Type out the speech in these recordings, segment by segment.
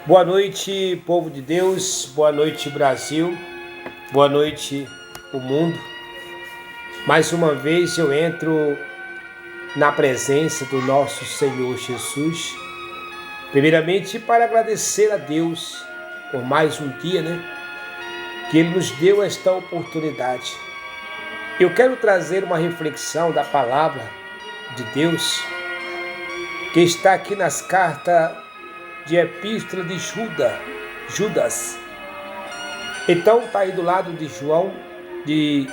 Boa noite, povo de Deus, boa noite, Brasil, boa noite, o mundo. Mais uma vez eu entro na presença do nosso Senhor Jesus, primeiramente para agradecer a Deus por mais um dia, que Ele nos deu esta oportunidade. Eu quero trazer uma reflexão da palavra de Deus, que está aqui nas cartas de Epístola de Judas. Então está aí do lado de João, de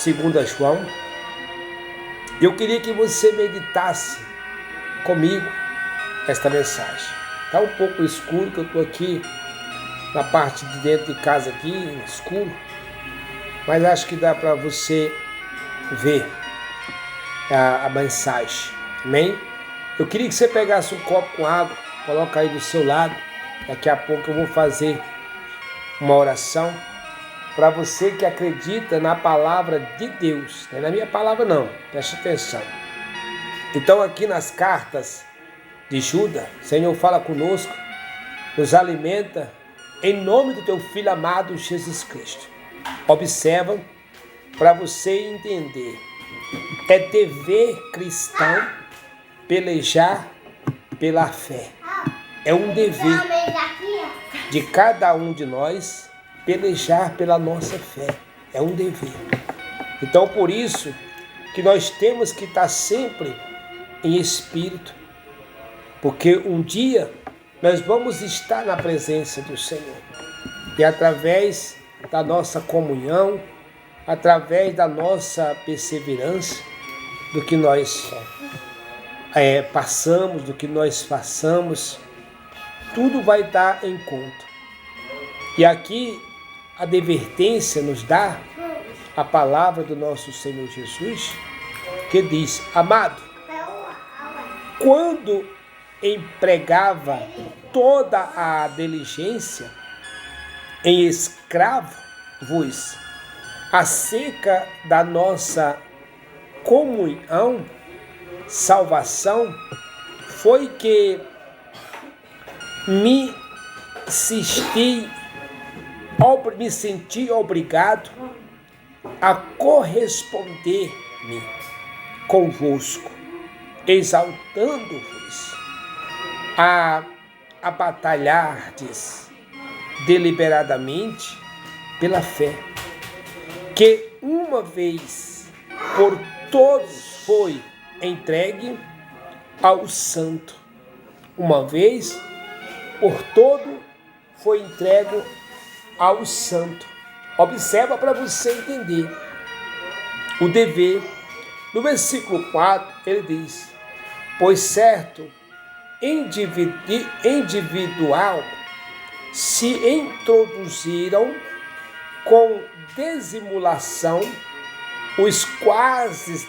2 João. Eu queria que você meditasse comigo esta mensagem. Está um pouco escuro, que eu estou aqui na parte de dentro de casa aqui, escuro, mas acho que dá para você ver a mensagem. Amém? Eu queria que você pegasse um copo com água, coloca aí do seu lado. Daqui a pouco eu vou fazer uma oração para você que acredita na palavra de Deus. Não é na minha palavra não, preste atenção. Então aqui nas cartas de Judas, o Senhor fala conosco, nos alimenta em nome do teu Filho amado Jesus Cristo. Observa para você entender. É dever cristão pelejar pela fé. É um dever de cada um de nós pelejar pela nossa fé. É um dever. Então, por isso que nós temos que estar sempre em espírito, porque um dia nós vamos estar na presença do Senhor. E através da nossa comunhão, através da nossa perseverança, do que nós passamos, do que nós façamos, tudo vai dar em conta. E aqui a advertência nos dá a palavra do nosso Senhor Jesus, que diz: amado, quando empregava toda a diligência em escravo-vos acerca da nossa comunhão, salvação, foi que me senti obrigado a corresponder-me convosco, exaltando-vos a batalhardes deliberadamente pela fé, que uma vez por todos foi entregue ao santo. Uma vez por todo foi entregue ao santo. Observa para você entender o dever. No versículo 4 ele diz: pois certo individual se introduziram com dissimulação, os quais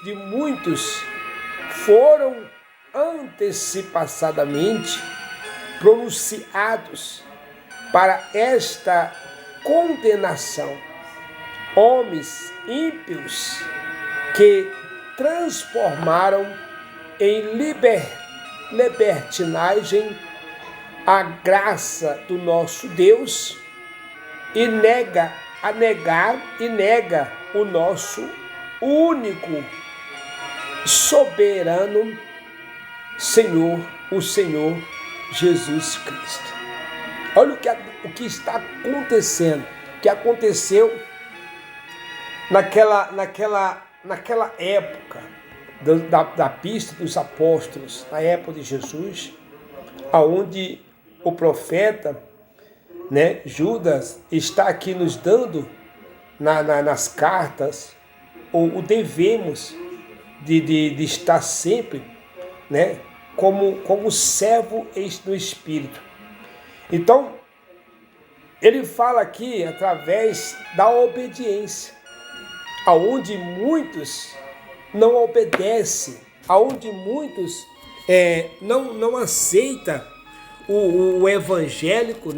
de muitos foram antecipadamente pronunciados para esta condenação, homens ímpios que transformaram em libertinagem a graça do nosso Deus e nega o nosso único soberano Senhor, o Senhor Jesus Cristo. Olha o que está acontecendo, o que aconteceu naquela época da pista dos apóstolos, na época de Jesus, aonde o profeta, Judas, está aqui nos dando nas cartas o devemos de estar sempre, como servo no Espírito. Então, ele fala aqui através da obediência, aonde muitos não obedecem, aonde muitos não aceitam o evangélico,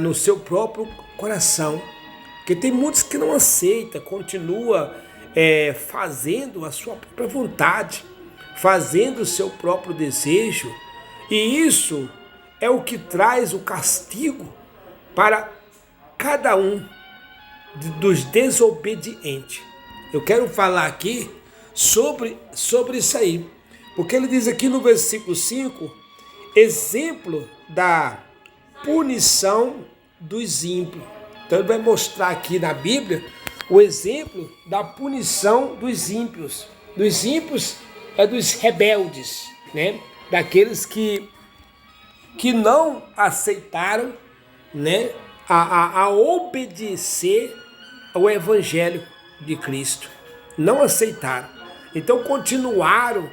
no seu próprio coração. Porque tem muitos que não aceitam, continua fazendo a sua própria vontade, fazendo o seu próprio desejo, E isso é o que traz o castigo para cada um dos desobedientes. Eu quero falar aqui sobre isso aí, porque ele diz aqui no versículo 5, exemplo da punição dos ímpios. Então ele vai mostrar aqui na Bíblia o exemplo da punição dos ímpios. Dos ímpios é dos rebeldes, né? Daqueles que não aceitaram, né? a obedecer ao Evangelho de Cristo. Não aceitaram. Então continuaram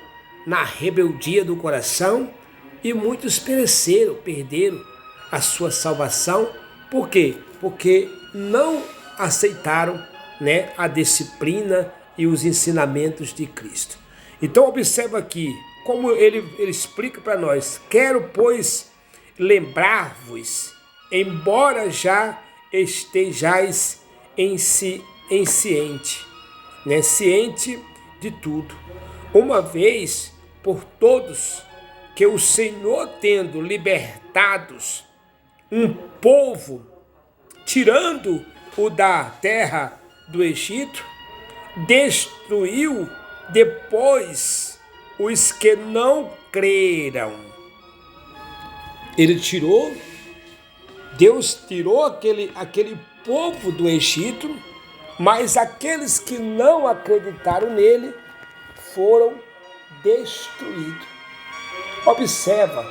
na rebeldia do coração e muitos perderam a sua salvação. Por quê? Porque não aceitaram, né, a disciplina e os ensinamentos de Cristo. Então observa aqui como ele explica para nós: quero, pois, lembrar-vos, embora já estejais ciente, né, ciente de tudo, uma vez por todos, que o Senhor, tendo libertados um povo, tirando-o da terra do Egito, destruiu depois os que não creram. Deus tirou aquele povo do Egito, mas aqueles que não acreditaram nele foram destruídos. Observa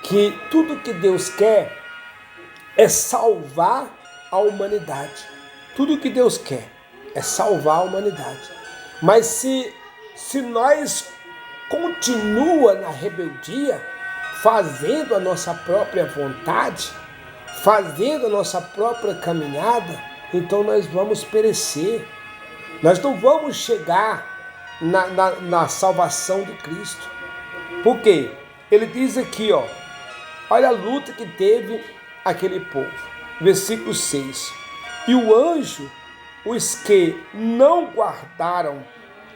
que tudo que Deus quer é salvar a humanidade. Tudo que Deus quer é salvar a humanidade. Mas se nós continua na rebeldia, fazendo a nossa própria vontade, fazendo a nossa própria caminhada, então nós vamos perecer. Nós não vamos chegar na salvação de Cristo. Por quê? Ele diz aqui, olha a luta que teve aquele povo. Versículo 6. E o anjo, os que não guardaram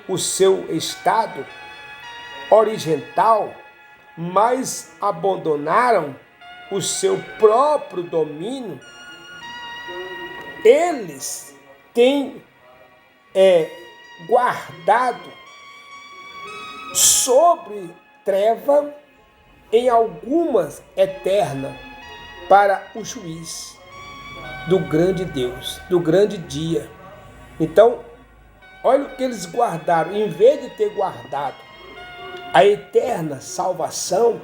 o seu estado original, mas abandonaram o seu próprio domínio, eles têm guardado sobre treva em algumas eterna para o juiz do grande Deus, do grande dia. Então, olha o que eles guardaram. Em vez de ter guardado a eterna salvação,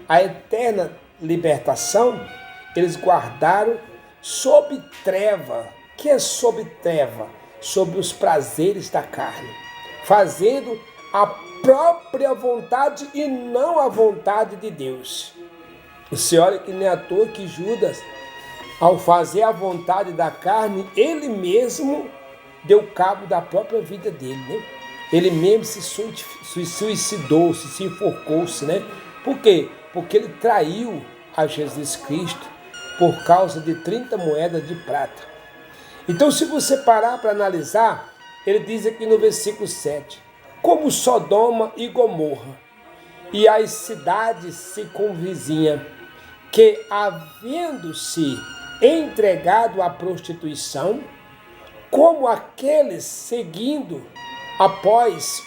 a eterna libertação, eles guardaram sob treva. O que é sob treva? Sobre os prazeres da carne, fazendo a própria vontade e não a vontade de Deus. Você olha que nem à toa que Judas, ao fazer a vontade da carne, ele mesmo deu cabo da própria vida dele, né? Ele mesmo se suicidou, se enforcou-se, né? Por quê? Porque ele traiu a Jesus Cristo por causa de 30 moedas de prata. Então, se você parar para analisar, ele diz aqui no versículo 7, como Sodoma e Gomorra e as cidades circunvizinhas, que havendo-se entregado à prostituição, como aqueles seguindo após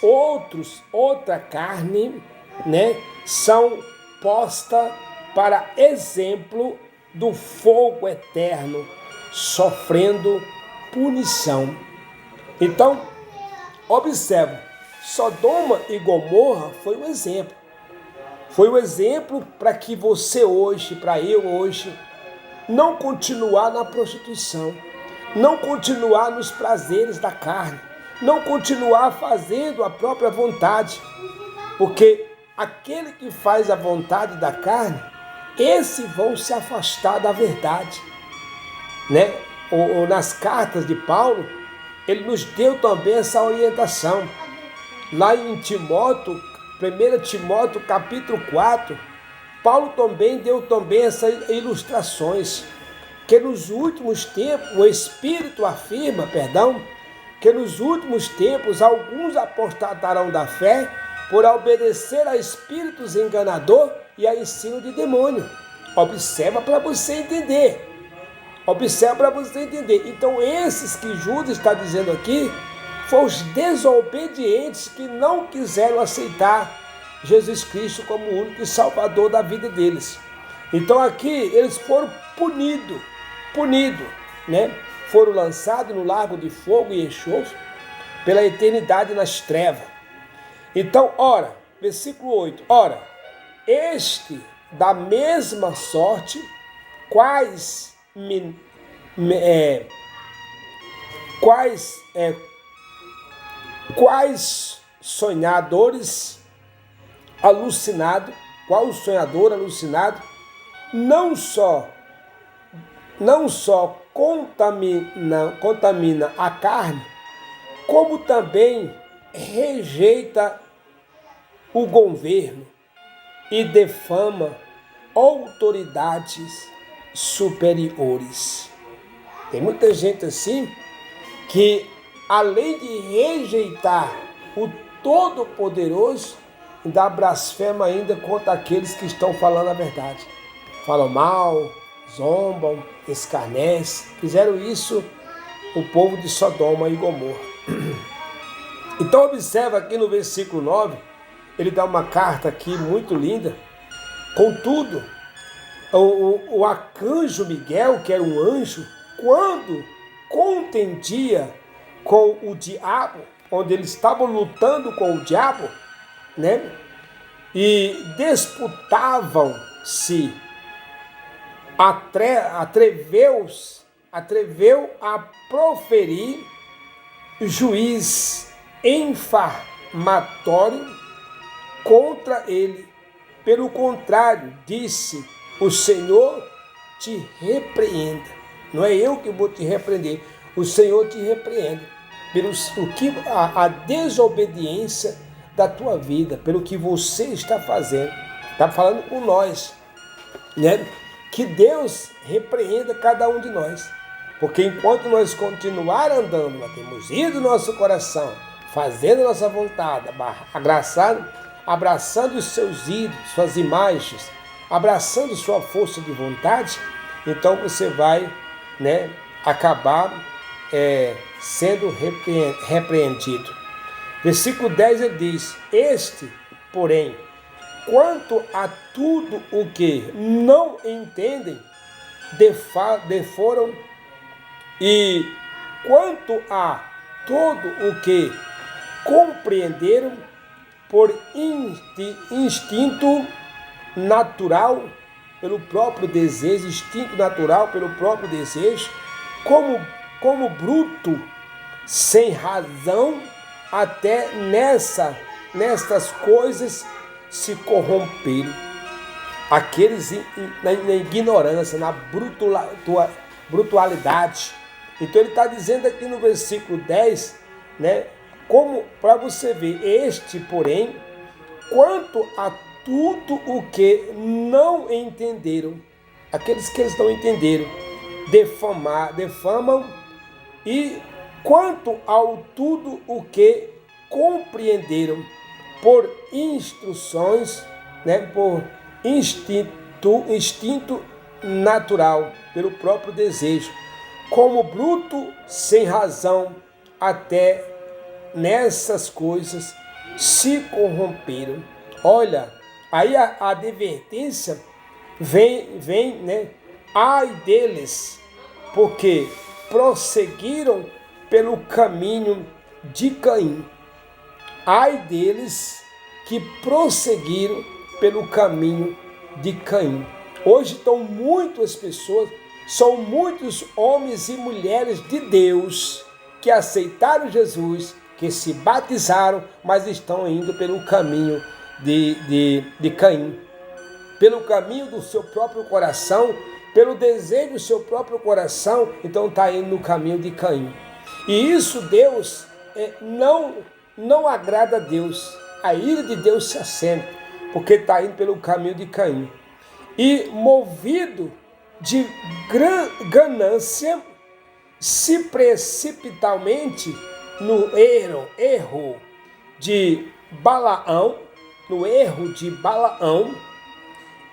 outra carne, né, são posta para exemplo do fogo eterno, sofrendo punição. Então, observa, Sodoma e Gomorra foi um exemplo. Foi um exemplo para que você hoje, para eu hoje, não continuar na prostituição, não continuar nos prazeres da carne, não continuar fazendo a própria vontade, porque aquele que faz a vontade da carne, esses vão se afastar da verdade, né? Ou nas cartas de Paulo, ele nos deu também essa orientação. Lá em Timóteo, 1 Timóteo capítulo 4, Paulo também deu essas ilustrações, que nos últimos tempos, o Espírito afirma, que nos últimos tempos alguns apostatarão da fé por obedecer a espíritos enganadores e a ensino de demônio. Observa para você entender. Observa para você entender. Então, esses que Judas está dizendo aqui, foram os desobedientes que não quiseram aceitar Jesus Cristo como o único Salvador da vida deles. Então, aqui, eles foram punidos, né? Foram lançados no lago de fogo e enxofre pela eternidade nas trevas. Então, ora, versículo 8, ora, este da mesma sorte, quais sonhadores alucinados, qual sonhador alucinado, não só contamina a carne, como também rejeita o governo e defama autoridades superiores. Tem muita gente assim que, além de rejeitar o Todo-Poderoso, ainda blasfema ainda contra aqueles que estão falando a verdade. Falam mal, zombam, escarnecem. Fizeram isso o povo de Sodoma e Gomorra. Então observa aqui no versículo 9, ele dá uma carta aqui muito linda. Contudo, o arcanjo Miguel, que era um anjo, quando contendia com o diabo, onde eles estavam lutando com o diabo, né? E disputavam-se, atreveu a proferir juiz infamatório contra ele. Pelo contrário, disse: o Senhor te repreenda. Não é eu que vou te repreender, o Senhor te repreende pelo a desobediência da tua vida, pelo que você está fazendo. Está falando com nós, né? Que Deus repreenda cada um de nós, porque enquanto nós continuar andando na teimosia do nosso coração, fazendo a nossa vontade, abraçando os seus ídolos, suas imagens, abraçando sua força de vontade, então você vai, né, acabar sendo repreendido. Versículo 10 ele diz: este, porém, quanto a tudo o que não entendem, deforam, e quanto a todo o que compreenderam por instinto natural, pelo próprio desejo, instinto natural pelo próprio desejo, como bruto, sem razão, até nestas coisas se corromperam. Aqueles na ignorância, na brutalidade. Então ele está dizendo aqui no versículo 10, né, como para você ver, este, porém, quanto a tudo o que não entenderam, aqueles que eles não entenderam, defamam, e quanto ao tudo o que compreenderam por instruções, né, por instinto natural, pelo próprio desejo, como bruto sem razão, até nessas coisas se corromperam. Olha, aí a advertência vem, né? Ai deles, porque prosseguiram pelo caminho de Caim. Ai deles que prosseguiram pelo caminho de Caim. Hoje estão muitas pessoas, são muitos homens e mulheres de Deus que aceitaram Jesus, que se batizaram, mas estão indo pelo caminho de Caim, pelo caminho do seu próprio coração, pelo desejo do seu próprio coração, então está indo no caminho de Caim. E isso Deus não agrada a Deus, a ira de Deus se acende, porque está indo pelo caminho de Caim. E movido de ganância, se precipitadamente no erro de Balaão,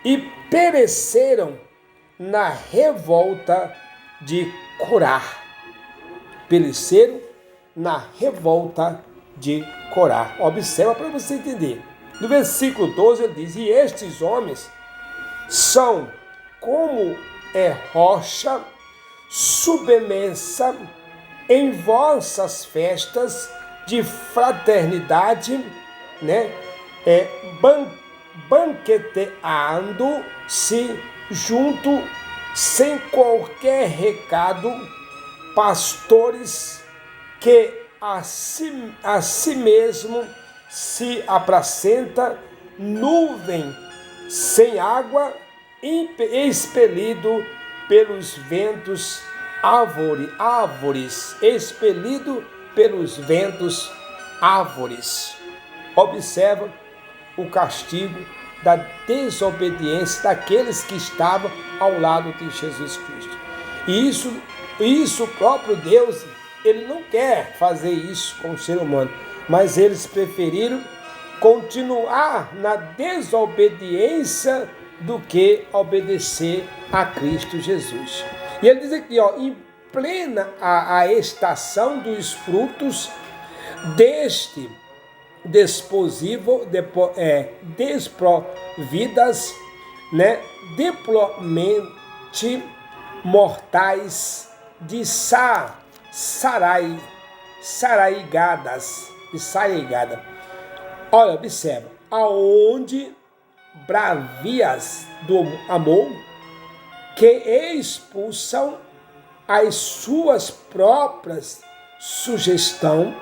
e pereceram na revolta de Corá. Pereceram na revolta de Corá. Observa para você entender. No versículo 12 ele diz: e estes homens são como rocha submersa em vossas festas de fraternidade, né? Banqueteando-se junto, sem qualquer recado, pastores que a si mesmo se apacenta, nuvem sem água, expelido pelos ventos, árvores, expelido pelos ventos, árvores. Observa o castigo da desobediência daqueles que estavam ao lado de Jesus Cristo. E isso o próprio Deus, ele não quer fazer isso com o ser humano, mas eles preferiram continuar na desobediência do que obedecer a Cristo Jesus. E ele diz aqui, em plena a estação dos frutos deste desprovidas, né, diplamente mortais de saraigadas. Olha, observa, aonde bravias do amor que expulsam as suas próprias sugestão,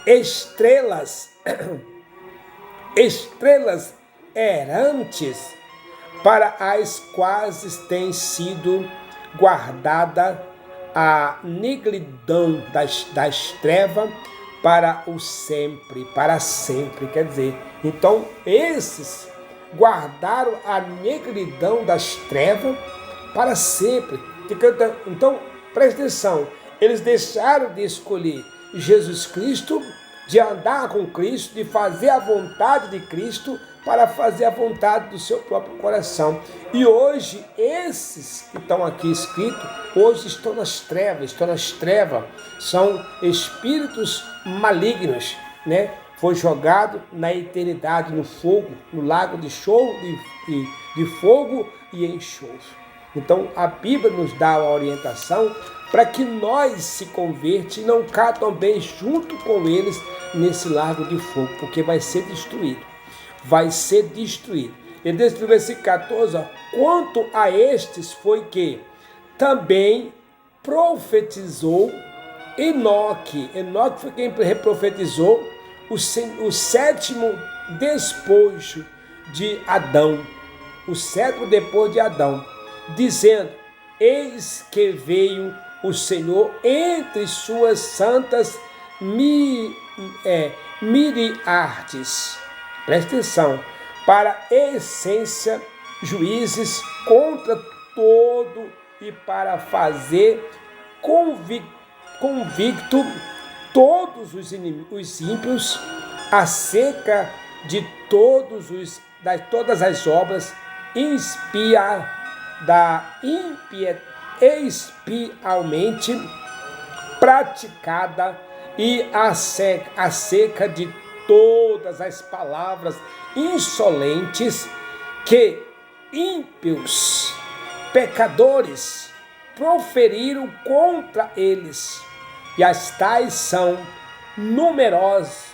estrelas errantes, para as quais tem sido guardada a negridão das trevas para sempre. Quer dizer, então esses guardaram a negridão das trevas para sempre. Então, presta atenção, eles deixaram de escolher Jesus Cristo, de andar com Cristo, de fazer a vontade de Cristo, para fazer a vontade do seu próprio coração. E hoje, esses que estão aqui escritos, hoje estão nas trevas, são espíritos malignos, né? Foi jogado na eternidade no fogo, no lago de fogo e enxofre. Então, a Bíblia nos dá a orientação para que nós se convertamos e não cá também junto com eles nesse lago de fogo, porque vai ser destruído. E desde o versículo 14, quanto a estes foi que também profetizou Enoque. Enoque foi quem profetizou o sétimo despojo de Adão. O sétimo depois de Adão, dizendo: eis que veio o Senhor entre suas santas miriades. Presta atenção, para essência, juízes contra todo e para fazer convicto todos os ímpios acerca de todas as obras expiamente praticada e acerca de todas as palavras insolentes que ímpios pecadores proferiram contra eles, e as tais são numerosos,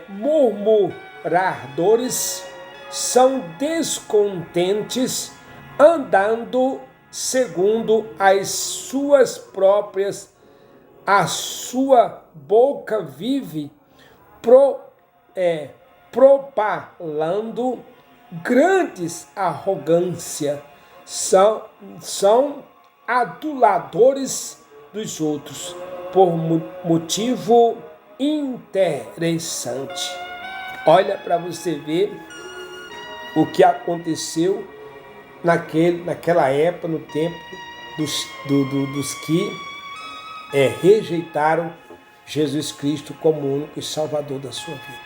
murmuradores, são descontentes, andando segundo as suas próprias, a sua boca vive propalando grandes arrogância, são aduladores dos outros, por motivo interessante. Olha para você ver o que aconteceu naquela época, no tempo dos que rejeitaram Jesus Cristo como único e Salvador da sua vida.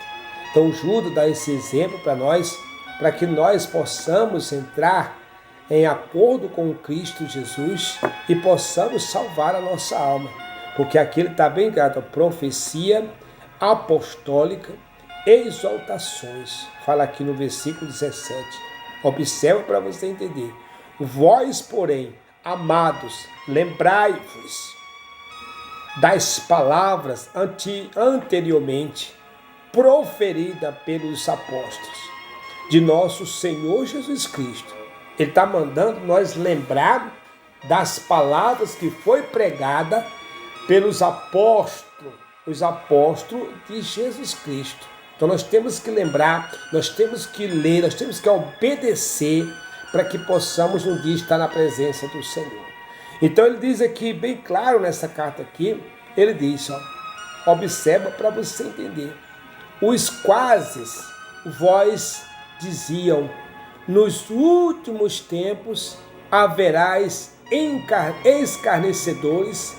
Então Judas dá esse exemplo para nós, para que nós possamos entrar em acordo com Cristo Jesus e possamos salvar a nossa alma. Porque aqui ele está bem claro, profecia apostólica, exaltações. Fala aqui no versículo 17. Observa para você entender. Vós, porém, amados, lembrai-vos das palavras anteriormente proferida pelos apóstolos de nosso Senhor Jesus Cristo. Ele está mandando nós lembrar das palavras que foi pregada pelos apóstolos, os apóstolos de Jesus Cristo. Então nós temos que lembrar, nós temos que ler, nós temos que obedecer para que possamos um dia estar na presença do Senhor. Então ele diz aqui, bem claro nessa carta aqui, ele diz, observa para você entender. Os quais vós diziam, nos últimos tempos haverás escarnecedores,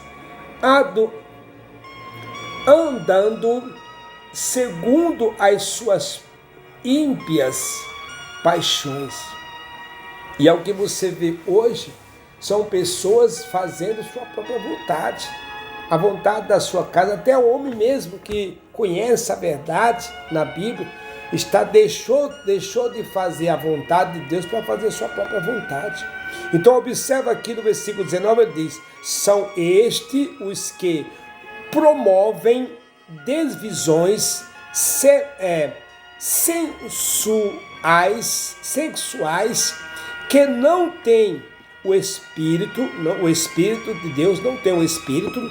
andando segundo as suas ímpias paixões. E é o que você vê hoje, são pessoas fazendo sua própria vontade, a vontade da sua casa. Até o homem mesmo que conhece a verdade na Bíblia, deixou de fazer a vontade de Deus para fazer a sua própria vontade. Então observa aqui no versículo 19, ele diz, são estes os que promovem desvisões sexuais que não têm o Espírito de Deus não tem o Espírito.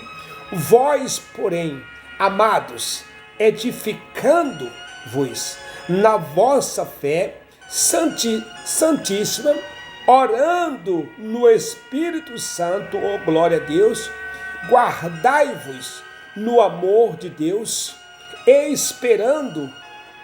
Vós, porém, amados, edificando-vos na vossa fé santíssima, orando no Espírito Santo, glória a Deus, guardai-vos no amor de Deus, e esperando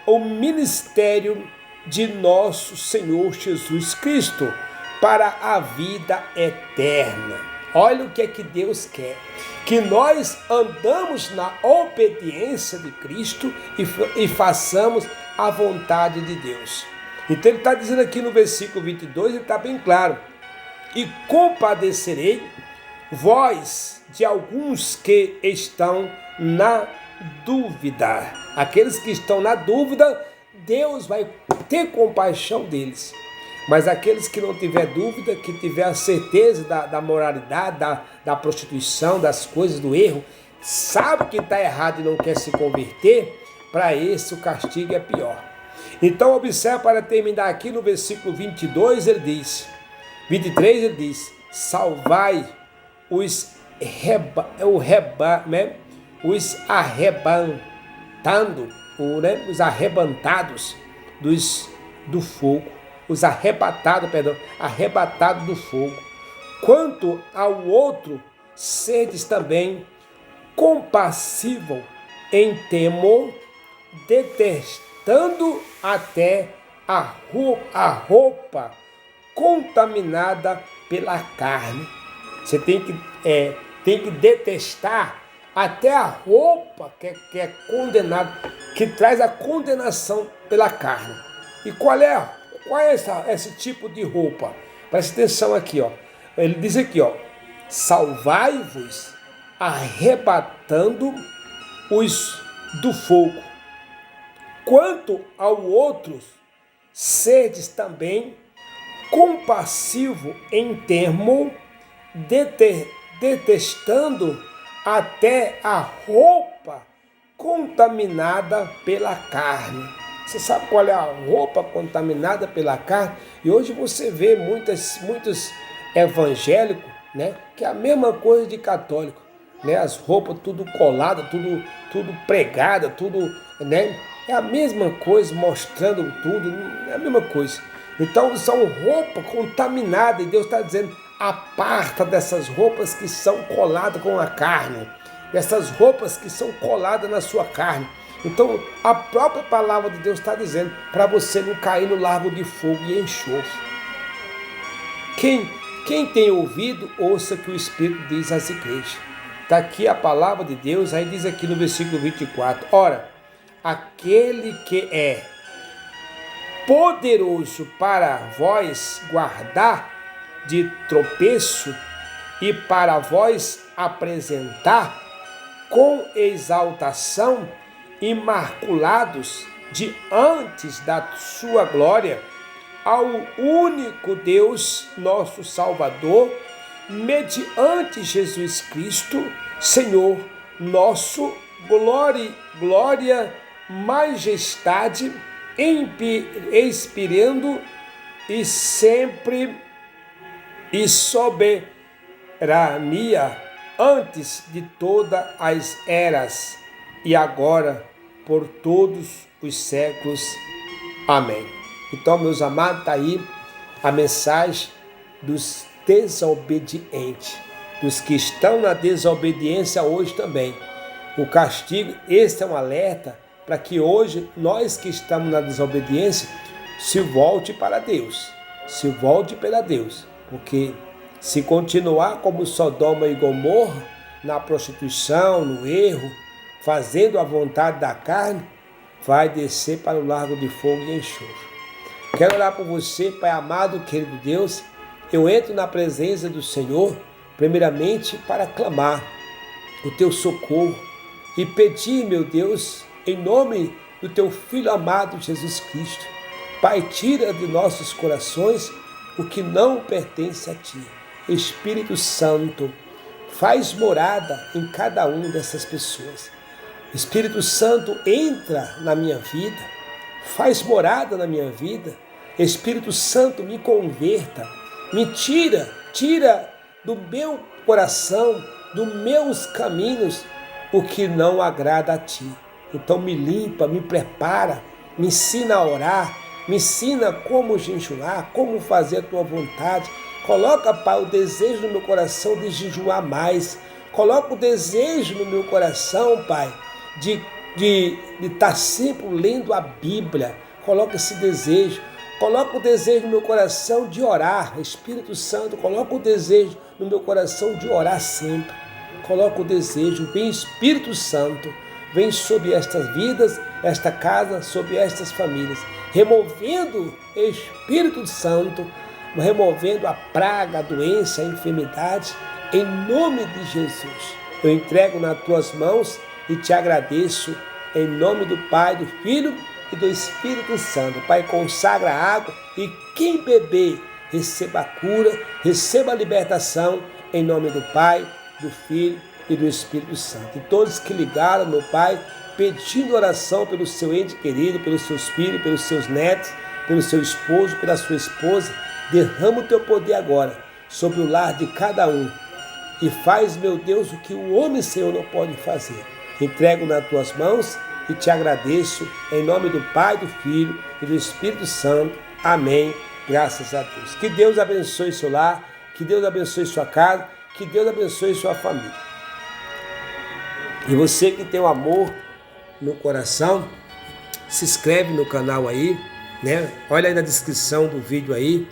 o ministério de nosso Senhor Jesus Cristo para a vida eterna. Olha o que é que Deus quer, que nós andamos na obediência de Cristo e façamos a vontade de Deus. Então ele está dizendo aqui no versículo 22, ele está bem claro, e compadecerei vós de alguns que estão na dúvida. Aqueles que estão na dúvida, Deus vai ter compaixão deles. Mas aqueles que não tiver dúvida, que tiver a certeza da moralidade, da prostituição, das coisas, do erro, sabe que está errado e não quer se converter, para esse o castigo é pior. Então observe, para terminar aqui no versículo 22, ele diz, 23 ele diz, salvai os arrebatados do fogo, arrebatados do fogo. Quanto ao outro, sedes também compassível em temor, detestando até a roupa contaminada pela carne. Você tem que detestar até a roupa que é condenada, que traz a condenação pela carne. E qual é esse tipo de roupa? Preste atenção aqui, ele diz aqui, salvai-vos arrebatando os do fogo. Quanto ao outro, sedes também compassivo em termo, detestando até a roupa contaminada pela carne. Você sabe qual é a roupa contaminada pela carne? E hoje você vê muitos evangélicos, né, que é a mesma coisa de católico, né, as roupas tudo colada, tudo pregada, tudo, né, é a mesma coisa, mostrando tudo, é a mesma coisa. Então são roupas contaminadas e Deus está dizendo, aparta dessas roupas que são coladas com a carne, dessas roupas que são coladas na sua carne. Então a própria palavra de Deus está dizendo para você não cair no lago de fogo e enxofre. Quem tem ouvido, ouça que o Espírito diz às igrejas. Está aqui a palavra de Deus, aí diz aqui no versículo 24, ora, aquele que é poderoso para vós guardar de tropeço e para vós apresentar com exaltação imaculados diante da sua glória ao único Deus, nosso Salvador, mediante Jesus Cristo, Senhor nosso, glória, majestade, expirando e sempre e soberania antes de todas as eras e agora por todos os séculos. Amém. Então, meus amados, está aí a mensagem dos desobedientes, dos que estão na desobediência hoje também. O castigo, esse é um alerta para que hoje nós que estamos na desobediência se volte para Deus, se volte para Deus, porque se continuar como Sodoma e Gomorra, na prostituição, no erro, fazendo a vontade da carne, vai descer para o lago de fogo e enxofre. Quero orar por você, Pai amado, querido Deus. Eu entro na presença do Senhor, primeiramente para clamar o teu socorro e pedir, meu Deus, em nome do teu Filho amado Jesus Cristo. Pai, tira de nossos corações o que não pertence a ti. Espírito Santo, faz morada em cada uma dessas pessoas. Espírito Santo, entra na minha vida, faz morada na minha vida. Espírito Santo, me converta, me tira do meu coração, dos meus caminhos, o que não agrada a ti. Então me limpa, me prepara, me ensina a orar, me ensina como jejuar, como fazer a tua vontade. Coloca, Pai, o desejo no meu coração de jejuar mais. Coloca o desejo no meu coração, Pai, de estar sempre lendo a Bíblia. Coloca esse desejo. Coloca o desejo no meu coração de orar. Espírito Santo, coloca o desejo no meu coração de orar sempre. Coloca o desejo. Vem, Espírito Santo, vem sobre estas vidas, esta casa, sobre estas famílias. Removendo, Espírito Santo, removendo a praga, a doença, a enfermidade, em nome de Jesus. Eu entrego nas tuas mãos e te agradeço, em nome do Pai, do Filho e do Espírito Santo. Pai, consagra a água e quem beber, receba a cura, receba a libertação, em nome do Pai, do Filho e do Espírito Santo. E todos que ligaram, meu Pai, pedindo oração pelo seu ente querido, pelos seus filhos, pelos seus netos, pelo seu esposo, pela sua esposa, derrama o teu poder agora sobre o lar de cada um e faz, meu Deus, o que o homem, Senhor, não pode fazer. Entrego nas tuas mãos e te agradeço em nome do Pai, do Filho e do Espírito Santo. Amém. Graças a Deus. Que Deus abençoe seu lar, que Deus abençoe sua casa, que Deus abençoe sua família. E você que tem o amor no coração, se inscreve no canal aí, né? Olha aí na descrição do vídeo aí,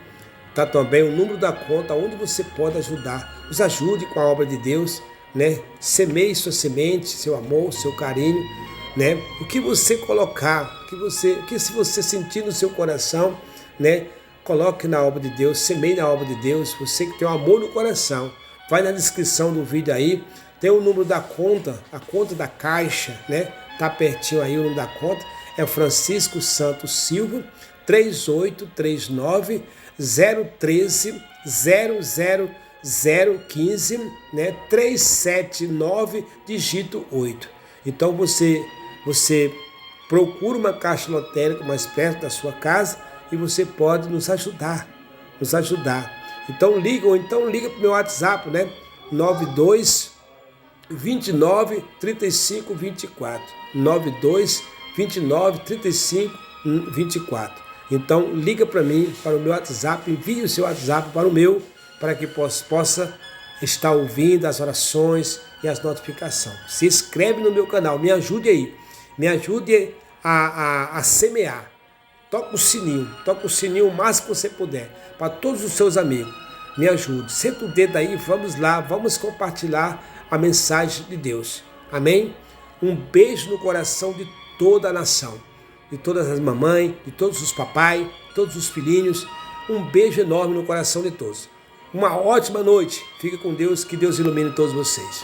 tá também o número da conta onde você pode ajudar. Nos ajude com a obra de Deus, né? Semeie sua semente, seu amor, seu carinho, né? O que você colocar, o que se você sentir no seu coração, né? Coloque na obra de Deus, semeie na obra de Deus. Você que tem o amor no coração, vai na descrição do vídeo aí, tem o número da conta, a conta da Caixa, né? Tá pertinho aí o número da conta, é Francisco Santos Silva, 3839 013 00015, né? 379, dígito 8. Então você procura uma caixa lotérica mais perto da sua casa e você pode nos ajudar. Então liga para o meu WhatsApp, né? 92 29 35 24. 92 29 35 24. Então liga para mim, para o meu WhatsApp, envie o seu WhatsApp para o meu, para que possa estar ouvindo as orações e as notificações. Se inscreve no meu canal, me ajude aí, me ajude a semear. Toca o sininho o máximo que você puder, para todos os seus amigos. Me ajude, senta o dedo aí, vamos lá, vamos compartilhar a mensagem de Deus. Amém? Um beijo no coração de toda a nação. de todas as mamães, de todos os papai, todos os filhinhos. Um beijo enorme no coração de todos. Uma ótima noite. Fica com Deus, que Deus ilumine todos vocês.